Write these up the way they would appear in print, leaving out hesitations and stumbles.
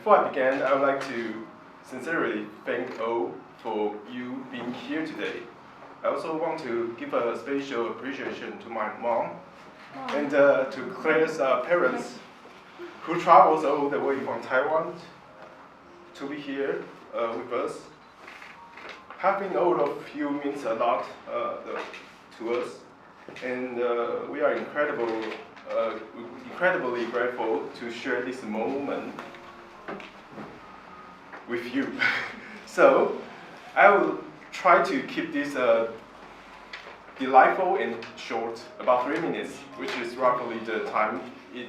Before I begin, I would like to sincerely thank all for you being here today. I also want to give a special appreciation to my mom and to Claire's parents who travels all the way from Taiwan to be here with us. Having all of you means a lot to us, and we are incredibly grateful to share this moment with you. So, I will try to keep this delightful and short, about 3 minutes, which is roughly the time it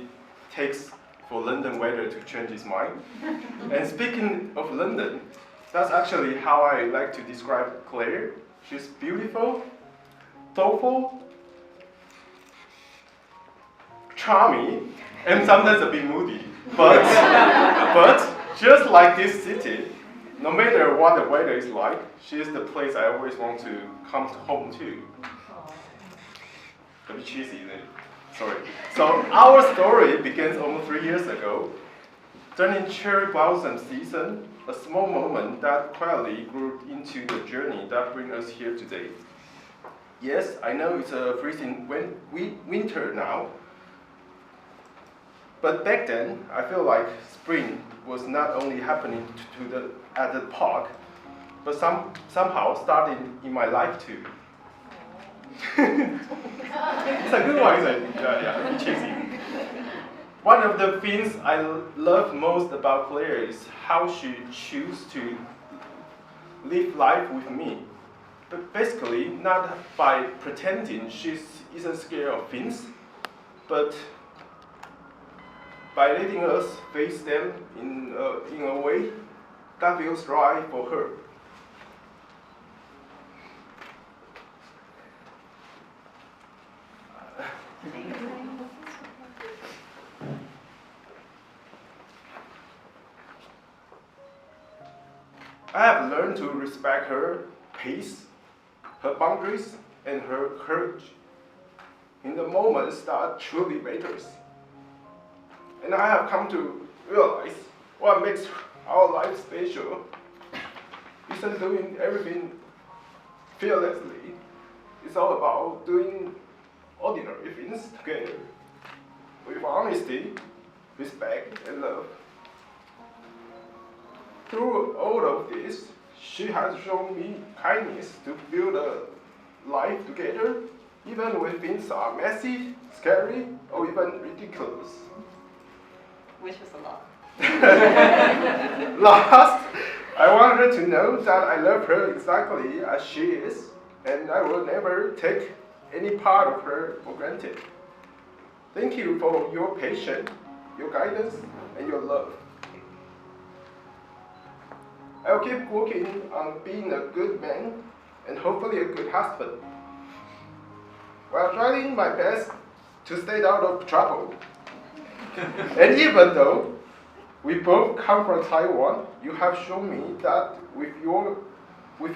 takes for London weather to change its mind. And speaking of London, that's actually how I like to describe Claire. She's beautiful, thoughtful, charming, and sometimes a bit moody. But just like this city, no matter what the weather is like, she is the place I always want to come home to. A bit cheesy, isn't it? Sorry. So our story begins almost 3 years ago. During cherry blossom season, a small moment that quietly grew into the journey that brings us here today. Yes, I know it's a freezing winter now, but back then, I feel like spring was not only happening at the park, but somehow starting in my life too. It's a good one, isn't it? Yeah, cheesy. One of the things I love most about Claire is how she chooses to live life with me. But basically, not by pretending she isn't scared of things, but by letting us face them in a way that feels right for her. I have learned to respect her pace, her boundaries, and her courage in the moments that truly matters. And I have come to realize what makes our life special isn't doing everything fearlessly. It's all about doing ordinary things together with honesty, respect, and love. Through all of this, she has shown me kindness to build a life together, even when things are messy, scary, or even ridiculous. Which is a lot. Last, I want her to know that I love her exactly as she is, and I will never take any part of her for granted. Thank you for your patience, your guidance, and your love. I'll keep working on being a good man and hopefully a good husband, while trying my best to stay out of trouble. And even though we both come from Taiwan, you have shown me that with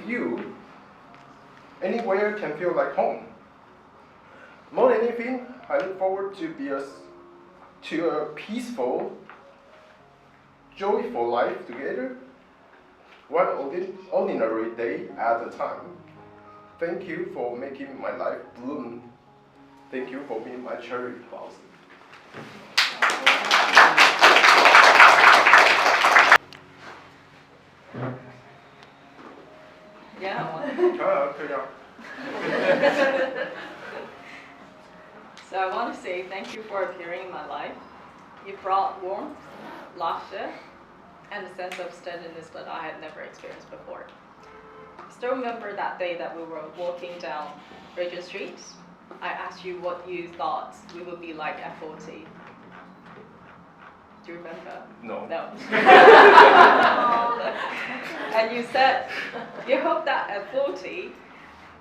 you, anywhere can feel like home. More than anything, I look forward to a peaceful, joyful life together, one ordinary day at a time. Thank you for making my life bloom. Thank you for being my cherry blossom. So I want to say thank you for appearing in my life. You brought warmth, laughter, and a sense of steadiness that I had never experienced before. I still remember that day that we were walking down Regent Street. I asked you what you thought we would be like at 40. Do you remember? No. And you said you hope that at 40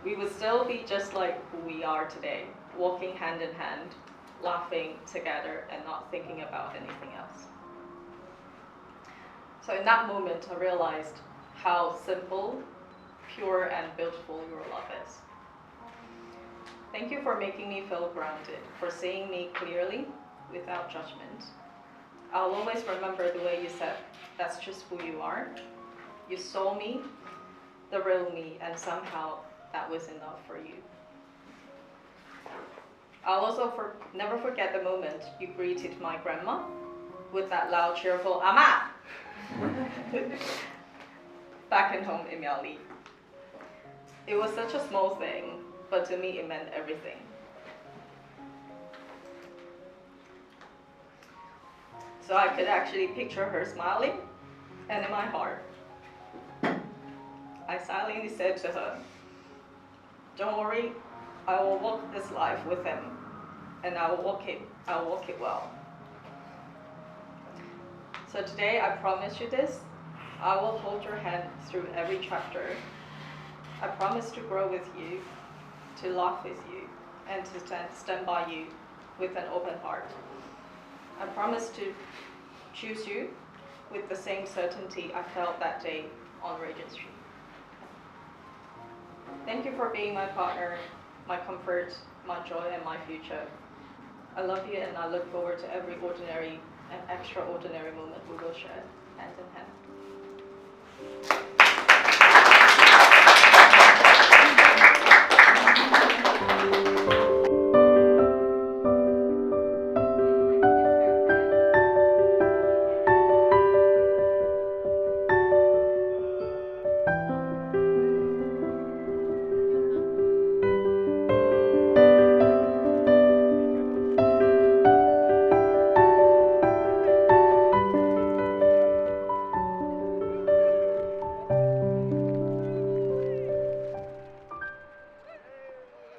we would still be just like who we are today, walking hand in hand, laughing together, and not thinking about anything else. So in that moment, I realized how simple, pure, and beautiful your love is. Thank you for making me feel grounded, for seeing me clearly without judgment, I'll always remember the way you said, that's just who you are. You saw me, the real me, and somehow that was enough for you. I'll also never forget the moment you greeted my grandma with that loud, cheerful "Ama!" back in home in Miaoli. It was such a small thing, but to me it meant everything. So I could actually picture her smiling, and in my heart, I silently said to her, "Don't worry, I will walk this life with him, and I will walk it well." So today I promise you this, I will hold your hand through every chapter. I promise to grow with you, to laugh with you, and to stand by you with an open heart. I promise to choose you with the same certainty I felt that day on Regent Street. Thank you for being my partner, my comfort, my joy, and my future. I love you, and I look forward to every ordinary and extraordinary moment we will share hand in hand.